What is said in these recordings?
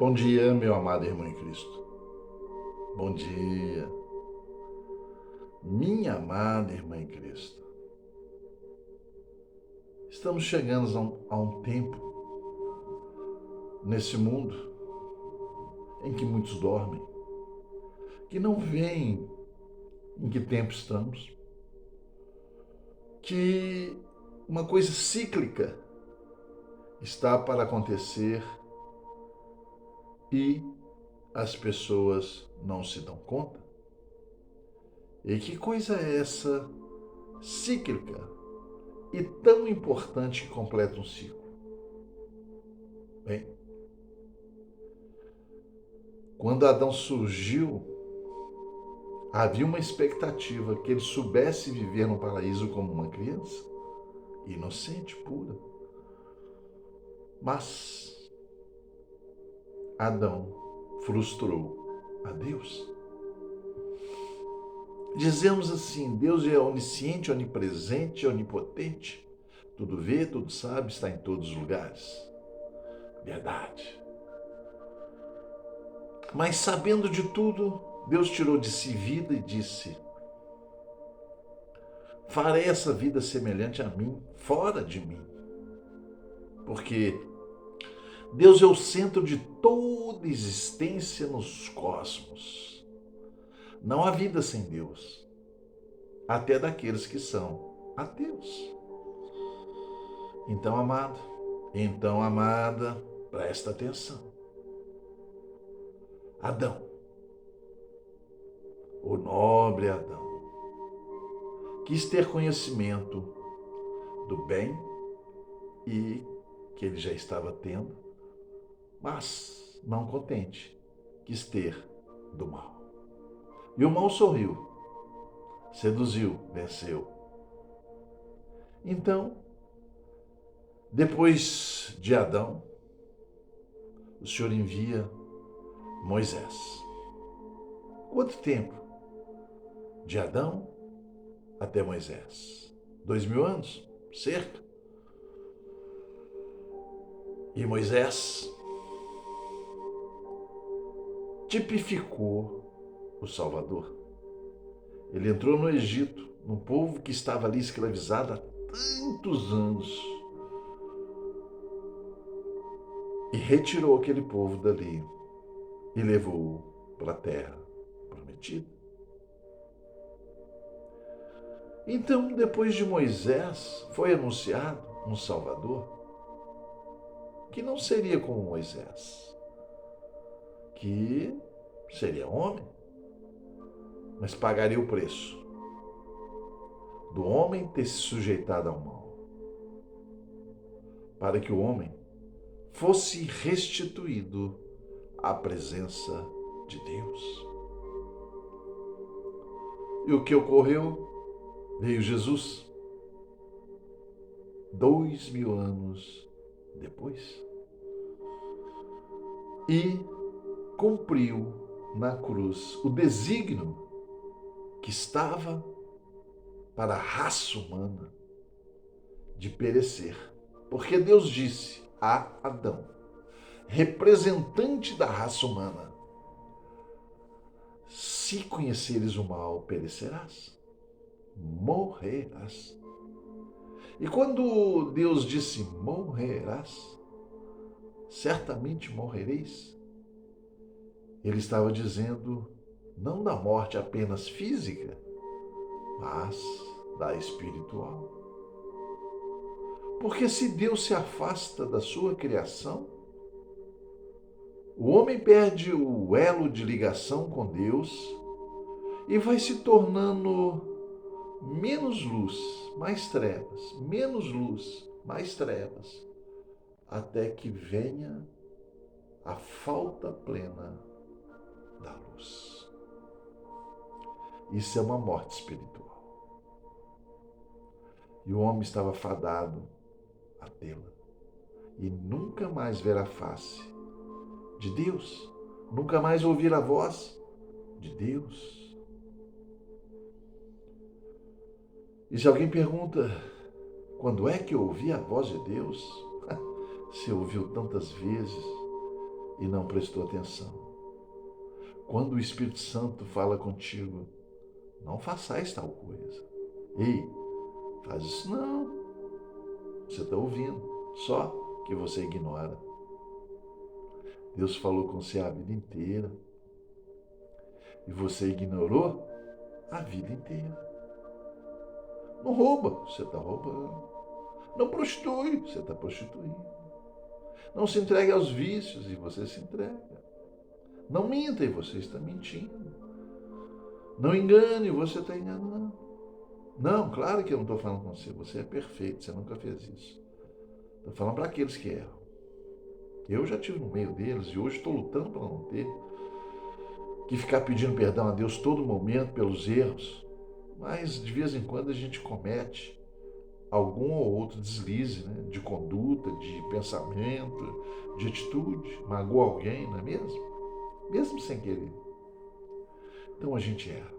Bom dia, meu amado irmão em Cristo. Bom dia, minha amada irmã em Cristo. Estamos chegando a um tempo nesse mundo em que muitos dormem, que não veem em que tempo estamos, que uma coisa cíclica está para acontecer e as pessoas não se dão conta. E que coisa é essa cíclica e tão importante que completa um ciclo? Bem, quando Adão surgiu, havia uma expectativa que ele soubesse viver no paraíso como uma criança, inocente, pura. Mas Adão frustrou a Deus. Dizemos assim: Deus é onisciente, onipresente, onipotente. Tudo vê, tudo sabe, está em todos os lugares. Verdade. Mas sabendo de tudo, Deus tirou de si vida e disse: farei essa vida semelhante a mim, fora de mim. Porque Deus é o centro de toda existência nos cosmos. Não há vida sem Deus, até daqueles que são ateus. Então, amado, então, amada, presta atenção. Adão, o nobre Adão, quis ter conhecimento do bem e que ele já estava tendo, mas, não contente, quis ter do mal. E o mal sorriu, seduziu, venceu. Então, depois de Adão, o Senhor envia Moisés. Quanto tempo? De Adão até Moisés? 2000 anos, cerca. E Moisés tipificou o Salvador. Ele entrou no Egito, num povo que estava ali escravizado há tantos anos, e retirou aquele povo dali e levou-o para a terra prometida. Então, depois de Moisés, foi anunciado um Salvador que não seria como Moisés, que seria homem, mas pagaria o preço do homem ter se sujeitado ao mal, para que o homem fosse restituído à presença de Deus. E o que ocorreu? Veio Jesus, 2000 anos depois, e cumpriu na cruz o desígnio que estava para a raça humana de perecer. Porque Deus disse a Adão, representante da raça humana: se conheceres o mal, perecerás, morrerás. E quando Deus disse morrerás, certamente morrereis, ele estava dizendo não da morte apenas física, mas da espiritual. Porque se Deus se afasta da sua criação, o homem perde o elo de ligação com Deus e vai se tornando menos luz, mais trevas, menos luz, mais trevas, até que venha a falta plena da luz. Isso é uma morte espiritual. E o homem estava fadado a tê-la e nunca mais ver a face de Deus, nunca mais ouvir a voz de Deus. E se alguém pergunta, quando é que eu ouvi a voz de Deus? Se ouviu tantas vezes e não prestou atenção. Quando o Espírito Santo fala contigo, não façais tal coisa. Ei, faz isso não. Você está ouvindo, só que você ignora. Deus falou com você a vida inteira e você ignorou a vida inteira. Não rouba, você está roubando. Não prostitui, você está prostituindo. Não se entregue aos vícios e você se entrega. Não minta e você está mentindo. Não engane e você está enganando. Não, claro que eu não estou falando com você. Você é perfeito, você nunca fez isso. Estou falando para aqueles que erram. Eu já estive no meio deles e hoje estou lutando para não ter que ficar pedindo perdão a Deus todo momento pelos erros. Mas de vez em quando a gente comete algum ou outro deslize, né? De conduta, de pensamento, de atitude, magoa alguém, não é mesmo? Mesmo sem querer. Então a gente erra.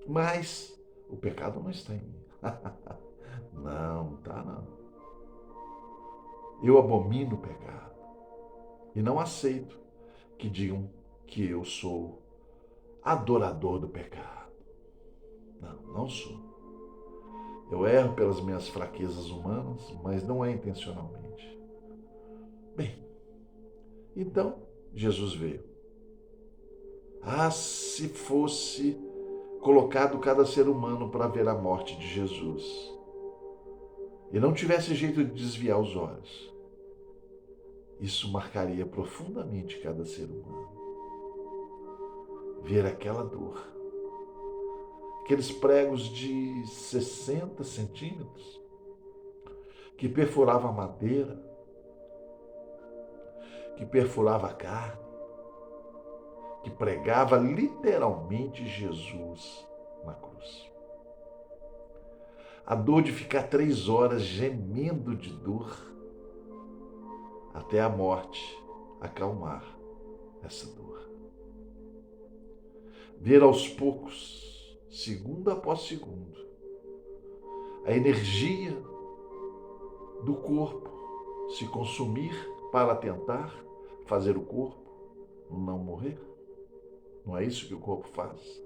Mas o pecado não está em mim. Não está não. Eu abomino o pecado e não aceito que digam que eu sou adorador do pecado. Não, não sou. Eu erro pelas minhas fraquezas humanas, mas não é intencionalmente. Bem, então Jesus veio. Ah, se fosse colocado cada ser humano para ver a morte de Jesus e não tivesse jeito de desviar os olhos, isso marcaria profundamente cada ser humano. Ver aquela dor, aqueles pregos de 60 centímetros que perfuravam a madeira, que perfurava a carne, que pregava literalmente Jesus na cruz. A dor de ficar 3 horas gemendo de dor até a morte acalmar essa dor. Ver aos poucos, segundo após segundo, a energia do corpo se consumir para tentar fazer o corpo não morrer. Não é isso que o corpo faz?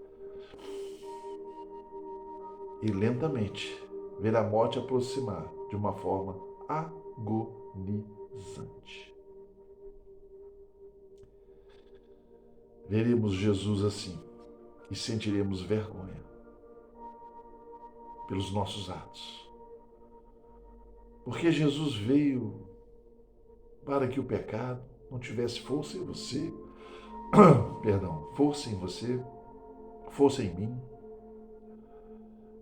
E lentamente ver a morte aproximar de uma forma agonizante. Veremos Jesus assim e sentiremos vergonha pelos nossos atos. Porque Jesus veio para que o pecado não tivesse força em você, força em você, força em mim,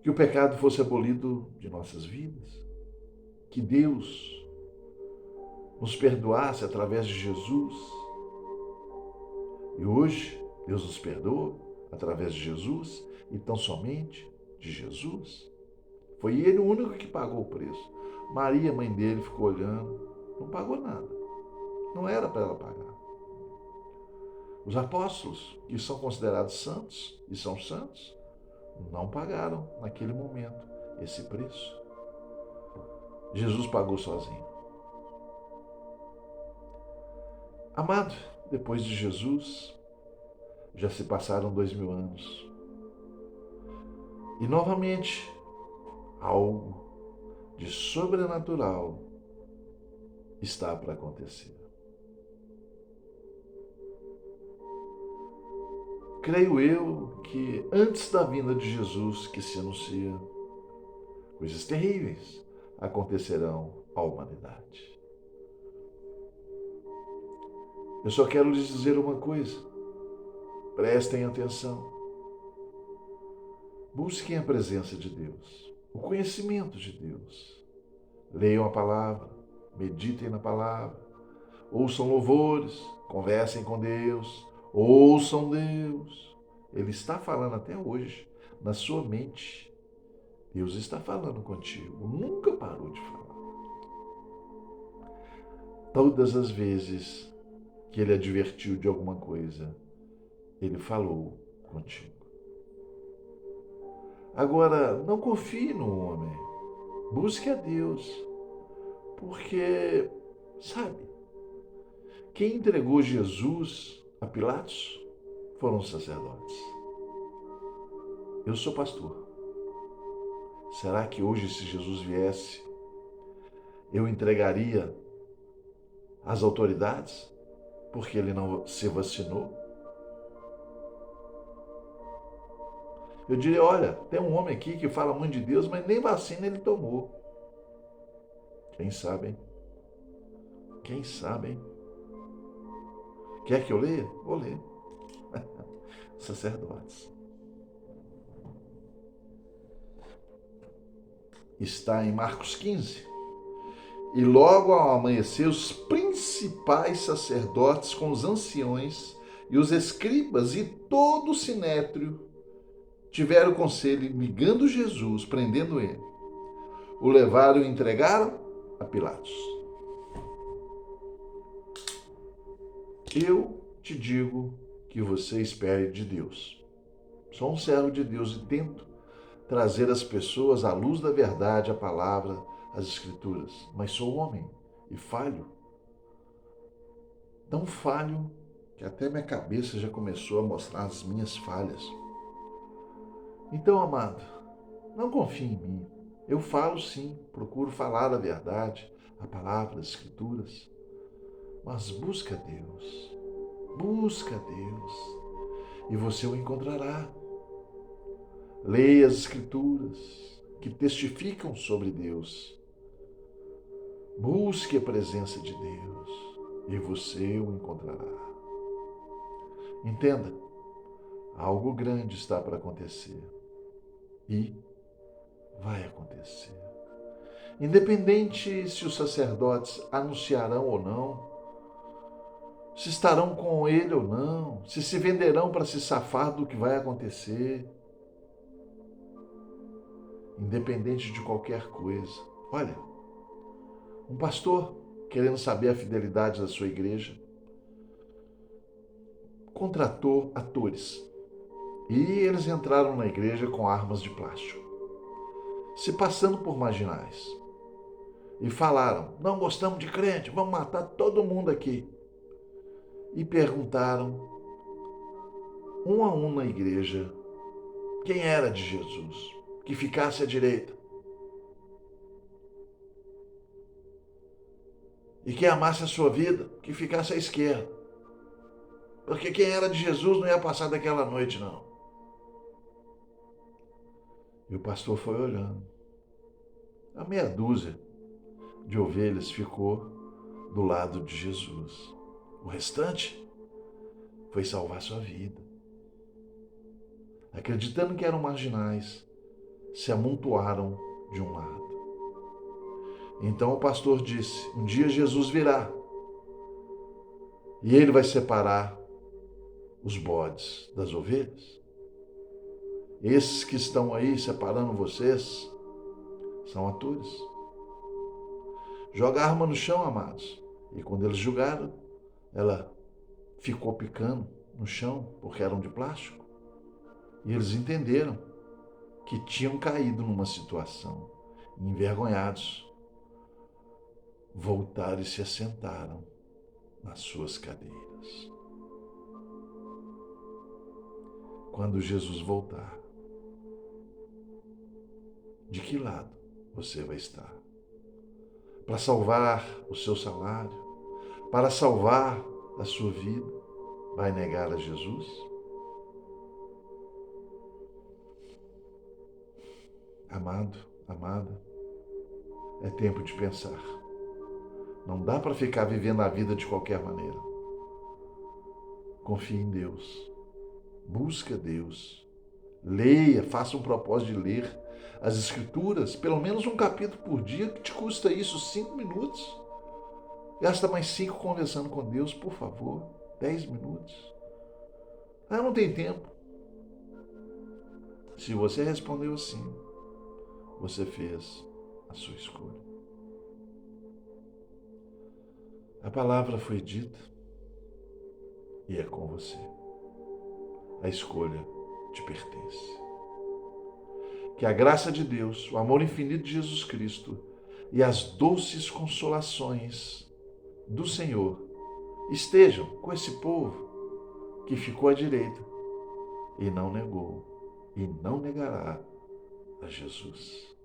que o pecado fosse abolido de nossas vidas, que Deus nos perdoasse através de Jesus. E hoje Deus nos perdoa através de Jesus e tão somente de Jesus. Foi Ele o único que pagou o preço. Maria, mãe dele, ficou olhando, não pagou nada. Não era para ela pagar. Os apóstolos, que são considerados santos e são santos, não pagaram naquele momento esse preço. Jesus pagou sozinho. Amado, depois de Jesus, já se passaram 2000 anos. E novamente, algo de sobrenatural está para acontecer. Creio eu que antes da vinda de Jesus que se anuncia, coisas terríveis acontecerão à humanidade. Eu só quero lhes dizer uma coisa. Prestem atenção. Busquem a presença de Deus, o conhecimento de Deus. Leiam a palavra, meditem na palavra, ouçam louvores, conversem com Deus, ouçam Deus. Ele está falando até hoje na sua mente. Deus está falando contigo, nunca parou de falar. Todas as vezes que Ele advertiu de alguma coisa, Ele falou contigo. Agora, não confie no homem, busque a Deus, porque sabe Quem entregou Jesus a Pilatos foram os sacerdotes. Eu sou pastor. Será que hoje, se Jesus viesse, eu entregaria às autoridades porque ele não se vacinou? Eu diria, olha, tem um homem aqui que fala muito de Deus, mas nem vacina ele tomou. Quem sabe, hein? Quem sabe, hein? Quer que eu leia? Vou ler. Sacerdotes. Está em Marcos 15. E logo ao amanhecer, os principais sacerdotes com os anciões e os escribas e todo o sinédrio tiveram conselho, ligando Jesus, prendendo ele. O levaram e entregaram a Pilatos. Eu te digo que você espere de Deus. Sou um servo de Deus e tento trazer as pessoas à luz da verdade, a palavra, as escrituras. Mas sou homem e falho. Tão falho que até minha cabeça já começou a mostrar as minhas falhas. Então, amado, não confie em mim. Eu falo sim, procuro falar a verdade, a palavra, as escrituras. Mas busca Deus. Busca Deus. E você o encontrará. Leia as escrituras que testificam sobre Deus. Busque a presença de Deus e você o encontrará. Entenda, algo grande está para acontecer e vai acontecer. Independente se os sacerdotes anunciarão ou não, se estarão com ele ou não, se venderão para se safar do que vai acontecer. Independente de qualquer coisa. Olha, um pastor, querendo saber a fidelidade da sua igreja, contratou atores. E eles entraram na igreja com armas de plástico, se passando por marginais. E falaram, não gostamos de crente, vamos matar todo mundo aqui. E perguntaram, um a um na igreja, quem era de Jesus, que ficasse à direita. E quem amasse a sua vida, que ficasse à esquerda. Porque quem era de Jesus não ia passar daquela noite, não. E o pastor foi olhando. A meia dúzia de ovelhas ficou do lado de Jesus. O restante foi salvar sua vida. Acreditando que eram marginais, se amontoaram de um lado. Então o pastor disse, um dia Jesus virá e ele vai separar os bodes das ovelhas. Esses que estão aí separando vocês são atores. Joga a arma no chão, amados. E quando eles jogaram, ela ficou picando no chão, porque eram de plástico. E eles entenderam que tinham caído numa situação. Envergonhados, voltaram e se assentaram nas suas cadeiras. Quando Jesus voltar, de que lado você vai estar? Para salvar o seu salário? Para salvar a sua vida? Vai negar a Jesus? Amado, amada, é tempo de pensar. Não dá para ficar vivendo a vida de qualquer maneira. Confie em Deus. Busca Deus. Leia, faça um propósito de ler as Escrituras, pelo menos um capítulo por dia, que te custa isso 5 minutos. Gasta mais 5 conversando com Deus, por favor. 10 minutos. Ah, não tem tempo. Se você respondeu assim, você fez a sua escolha. A palavra foi dita e é com você. A escolha te pertence. Que a graça de Deus, o amor infinito de Jesus Cristo e as doces consolações do Senhor estejam com esse povo que ficou à direita e não negou e não negará a Jesus.